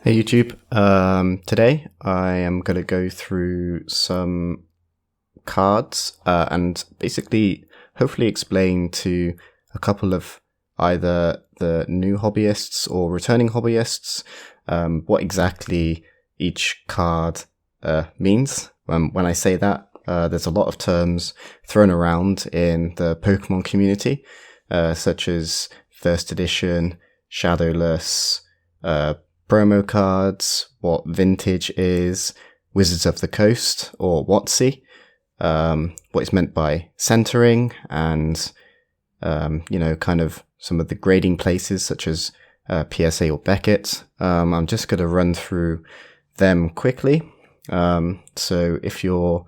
Hey YouTube, today I am going to go through some cards and basically hopefully explain to a couple of either the new hobbyists or returning hobbyists what exactly each card means. When I say that, there's a lot of terms thrown around in the Pokemon community, such as First Edition, Shadowless, promo cards, what vintage is, Wizards of the Coast, or WOTC, what is meant by centering, and, kind of some of the grading places such as PSA or Beckett. I'm just going to run through them quickly. So if you're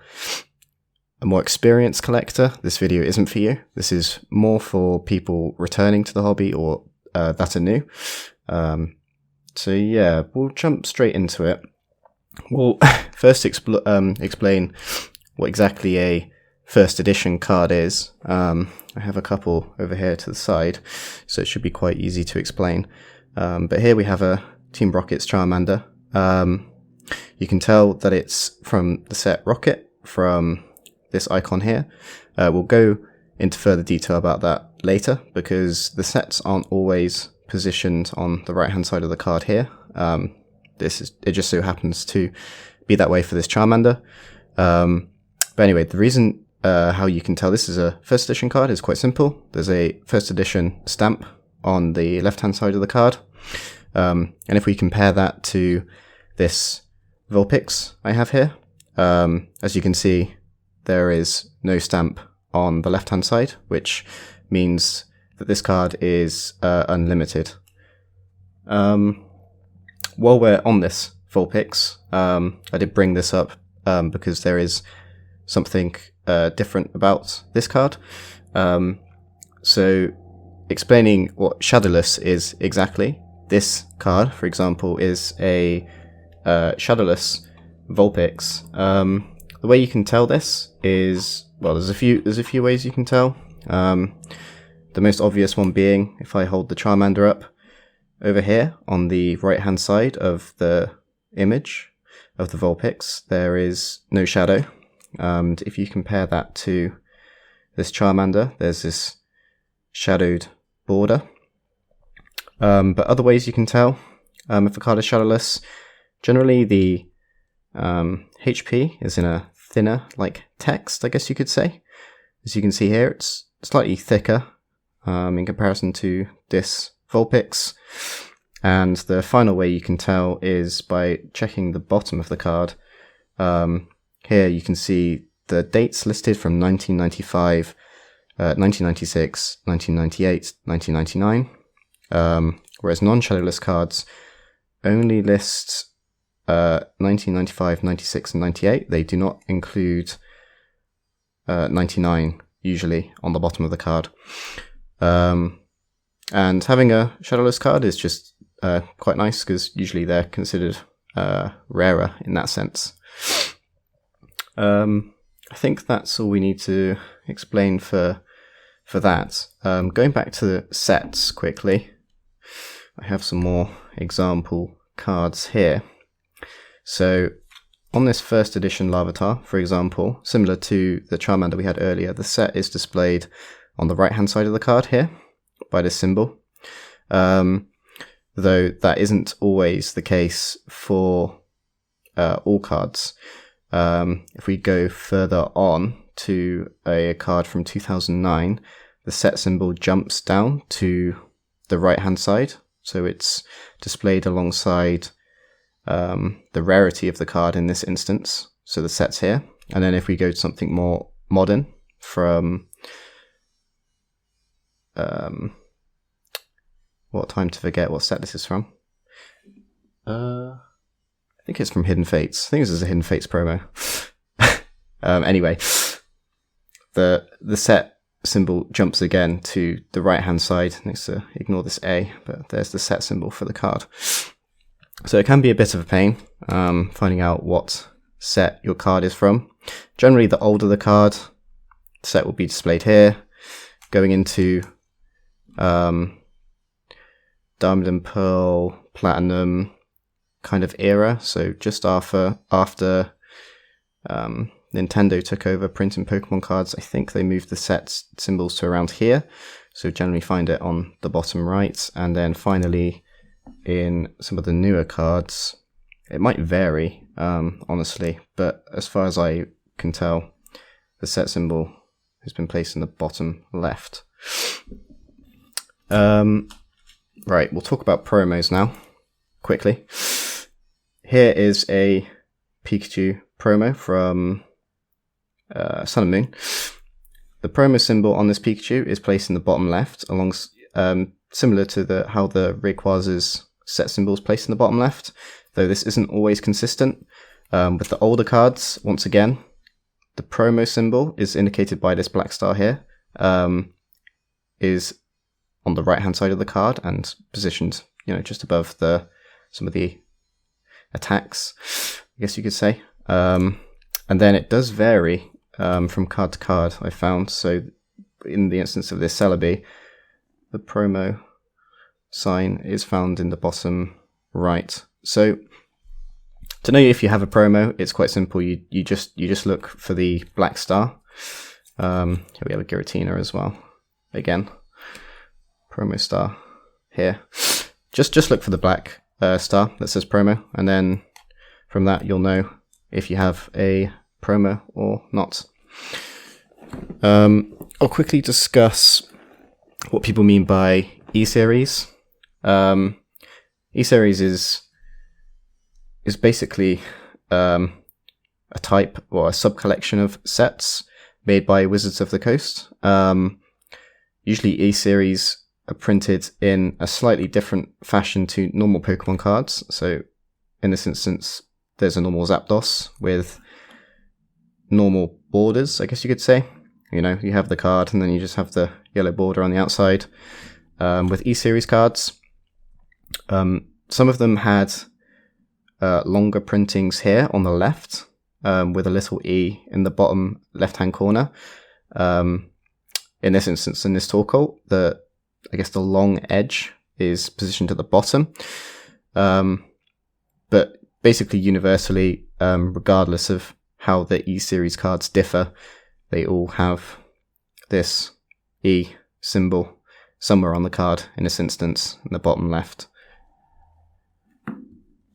a more experienced collector, this video isn't for you. This is more for people returning to the hobby or that are new. So yeah, we'll jump straight into it. We'll first explain what exactly a first edition card is. I have a couple over here to the side, so it should be quite easy to explain. But here we have a Team Rocket's Charmander. You can tell that it's from the set Rocket, from this icon here. We'll go into further detail about that later, because the sets aren't always positioned on the right hand side of the card here. It just so happens to be that way for this Charmander. But anyway, the reason how you can tell this is a first edition card is quite simple. There's a first edition stamp on the left hand side of the card, and if we compare that to this Vulpix I have here, as you can see, there is no stamp on the left hand side, which means that this card is unlimited. While we're on this Vulpix, I did bring this up because there is something different about this card. So explaining what Shadowless is exactly, this card, for example, is a Shadowless Vulpix. The way you can tell this is, well, there's a few ways you can tell. The most obvious one being, if I hold the Charmander up over here on the right hand side of the image of the Vulpix, there is no shadow. And if you compare that to this Charmander, there's this shadowed border. But other ways you can tell, if a card is shadowless, generally the HP is in a thinner, like text, I guess you could say. As you can see here, it's slightly thicker in comparison to this Vulpix. And the final way you can tell is by checking the bottom of the card. Here you can see the dates listed from 1995, 1996, 1998, 1999, whereas non-shadowless cards only list 1995, 96, and 98. They do not include 99 usually on the bottom of the card. And having a shadowless card is just quite nice, because usually they're considered rarer in that sense. I think that's all we need to explain for that. Going back to the sets quickly, I have some more example cards here. So on this first edition Larvitar, for example, similar to the Charmander we had earlier, the set is displayed on the right hand side of the card here by this symbol, though that isn't always the case for all cards. If we go further on to a card from 2009, the set symbol jumps down to the right hand side, so it's displayed alongside the rarity of the card in this instance, so the set's here. And then if we go to something more modern, from what time to forget what set this is from. I think it's from Hidden Fates. I think this is a Hidden Fates promo. Anyway, the set symbol jumps again to the right hand side next to, ignore this A, but there's the set symbol for the card. So it can be a bit of a pain finding out what set your card is from. Generally, the older the card, the set will be displayed here. Going into Diamond and Pearl, Platinum, kind of era. So just after Nintendo took over printing Pokemon cards, I think they moved the set symbols to around here. So generally find it on the bottom right. And then finally, in some of the newer cards, it might vary, honestly, but as far as I can tell, the set symbol has been placed in the bottom left. Right, we'll talk about promos now, quickly. Here is a Pikachu promo from Sun and Moon. The promo symbol on this Pikachu is placed in the bottom left, similar to how the Rayquaza's set symbol is placed in the bottom left, though this isn't always consistent. With the older cards, once again, the promo symbol is indicated by this black star here, is on the right-hand side of the card and positioned, just above some of the attacks, I guess you could say. And then it does vary from card to card, I found. So in the instance of this Celebi, the promo sign is found in the bottom right. So to know if you have a promo, it's quite simple. You just look for the black star. Here we have a Giratina as well. Again, promo star here. Just look for the black star that says promo, and then from that you'll know if you have a promo or not. I'll quickly discuss what people mean by E-Series. E-Series is basically a type or a sub-collection of sets made by Wizards of the Coast. Usually E-Series are printed in a slightly different fashion to normal Pokemon cards. So in this instance, there's a normal Zapdos with normal borders, I guess you could say. You have the card and then you just have the yellow border on the outside. With E-Series cards, some of them had longer printings here on the left, with a little E in the bottom left-hand corner. In this instance, in this Torkoal, the long edge is positioned at the bottom. But basically, universally, regardless of how the E-Series cards differ, they all have this E symbol somewhere on the card, in this instance, in the bottom left.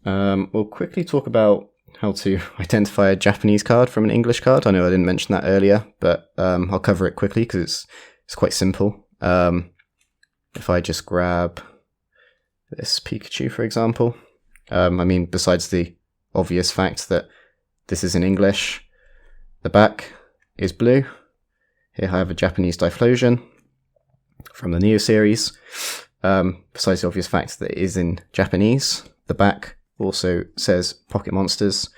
We'll quickly talk about how to identify a Japanese card from an English card. I know I didn't mention that earlier, but I'll cover it quickly because it's quite simple. If I just grab this Pikachu, for example, besides the obvious fact that this is in English, the back is blue. Here I have a Japanese Diflosion from the Neo series. Besides the obvious fact that it is in Japanese, the back also says Pocket Monsters.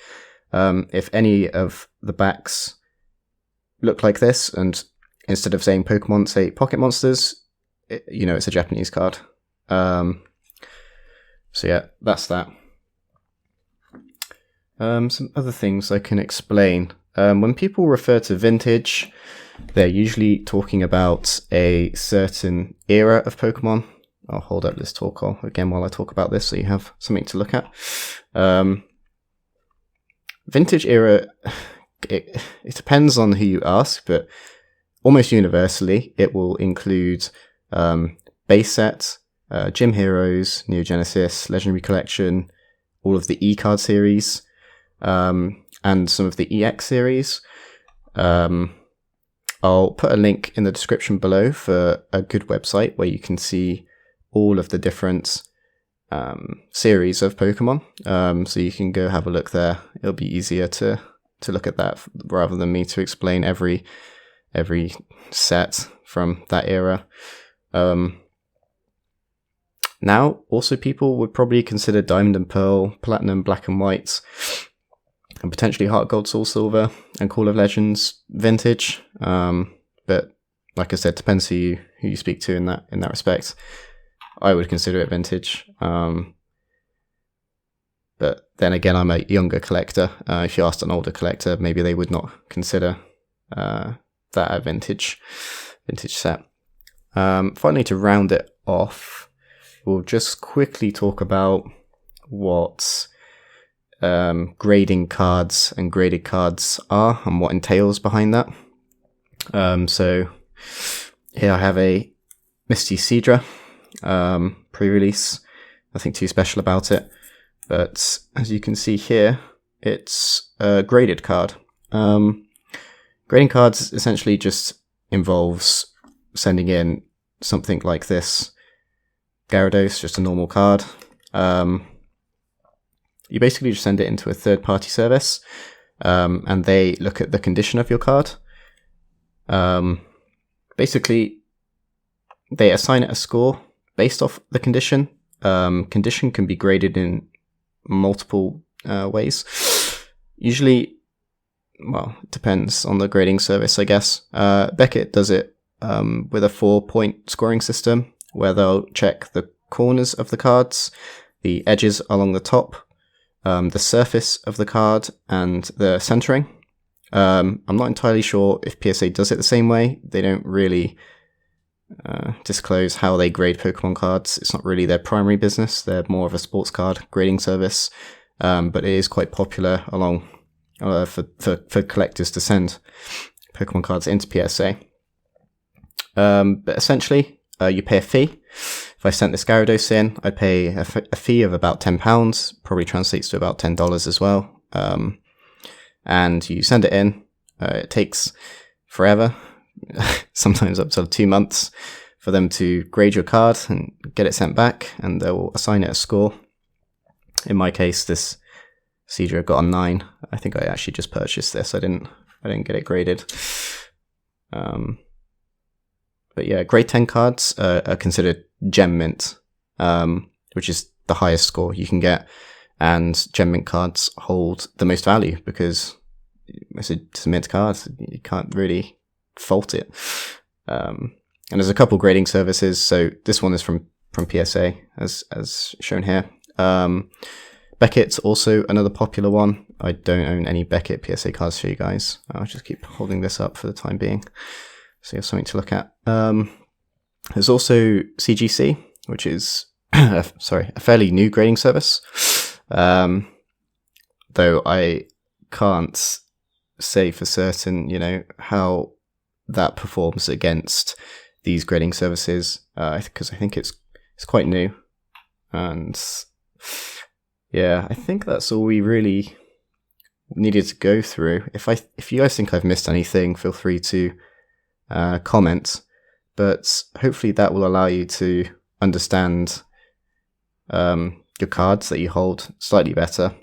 If any of the backs look like this, and instead of saying Pokemon, say Pocket Monsters, it's a Japanese card. So yeah, that's that. Some other things I can explain. When people refer to vintage, they're usually talking about a certain era of Pokemon. I'll hold up this Torkoal again while I talk about this so you have something to look at. Vintage era, it depends on who you ask, but almost universally it will include base set, Gym Heroes, Neo Genesis, Legendary Collection, all of the E-Card series, and some of the EX series. I'll put a link in the description below for a good website where you can see all of the different series of Pokemon. So you can go have a look there. It'll be easier to look at that rather than me to explain every set from that era. Now, also people would probably consider Diamond and Pearl, Platinum, Black and White, and potentially Heart Gold, Soul Silver, and Call of Legends vintage. But like I said, depends who you speak to in that respect. I would consider it vintage. But then again, I'm a younger collector. If you asked an older collector, maybe they would not consider that a vintage set. Finally, to round it off, we'll just quickly talk about what grading cards and graded cards are and what entails behind that. So here I have a Misty Seadra pre-release. Nothing too special about it, but as you can see here, it's a graded card. Grading cards essentially just involves sending in something like this. Gyarados, just a normal card. You basically just send it into a third-party service, and they look at the condition of your card. Basically, they assign it a score based off the condition. Condition can be graded in multiple ways. Usually, well, it depends on the grading service, I guess. Beckett does it with a 4-point scoring system, where they'll check the corners of the cards, the edges along the top, the surface of the card, and the centering. I'm not entirely sure if PSA does it the same way. They don't really disclose how they grade Pokemon cards. It's not really their primary business. They're more of a sports card grading service, but it is quite popular along for collectors to send Pokemon cards into PSA. But essentially, you pay a fee. If I sent this Gyarados in, I'd pay a fee of about £10, probably translates to about $10 as well. And you send it in. It takes forever, sometimes up to 2 months, for them to grade your card and get it sent back, and they'll assign it a score. In my case, this Seadra got a 9. I think I actually just purchased this. I didn't get it graded. But yeah, grade 10 cards are considered gem mint, which is the highest score you can get. And gem mint cards hold the most value because it's a mint card. You can't really fault it. And there's a couple grading services. So this one is from PSA, as shown here. Beckett's also another popular one. I don't own any Beckett PSA cards for you guys. I'll just keep holding this up for the time being, so you have something to look at. There's also CGC, which is a fairly new grading service. Though I can't say for certain, how that performs against these grading services, because I think it's quite new. And yeah, I think that's all we really needed to go through. If you guys think I've missed anything, feel free to comment. But hopefully that will allow you to understand your cards that you hold slightly better,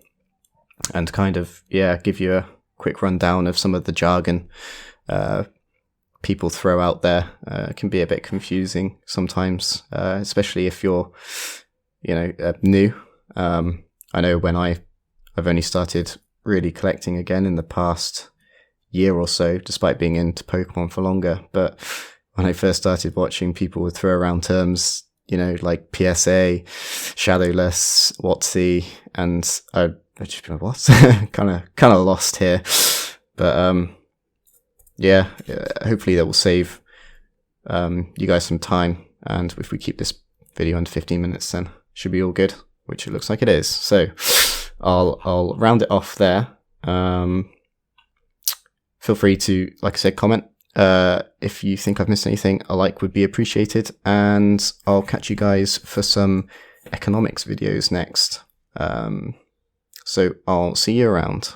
and kind of give you a quick rundown of some of the jargon people throw out there. It can be a bit confusing sometimes, especially if you're new. I know when I've only started really collecting again in the past year or so, despite being into Pokemon for longer. But when I first started watching, people would throw around terms, like PSA, Shadowless, WOTC, and I just been what? kind of lost here. But hopefully that will save you guys some time. And if we keep this video under 15 minutes, then should be all good, which it looks like it is. So I'll round it off there. Feel free to, like I said, comment. If you think I've missed anything, a like would be appreciated, and I'll catch you guys for some economics videos next. So I'll see you around.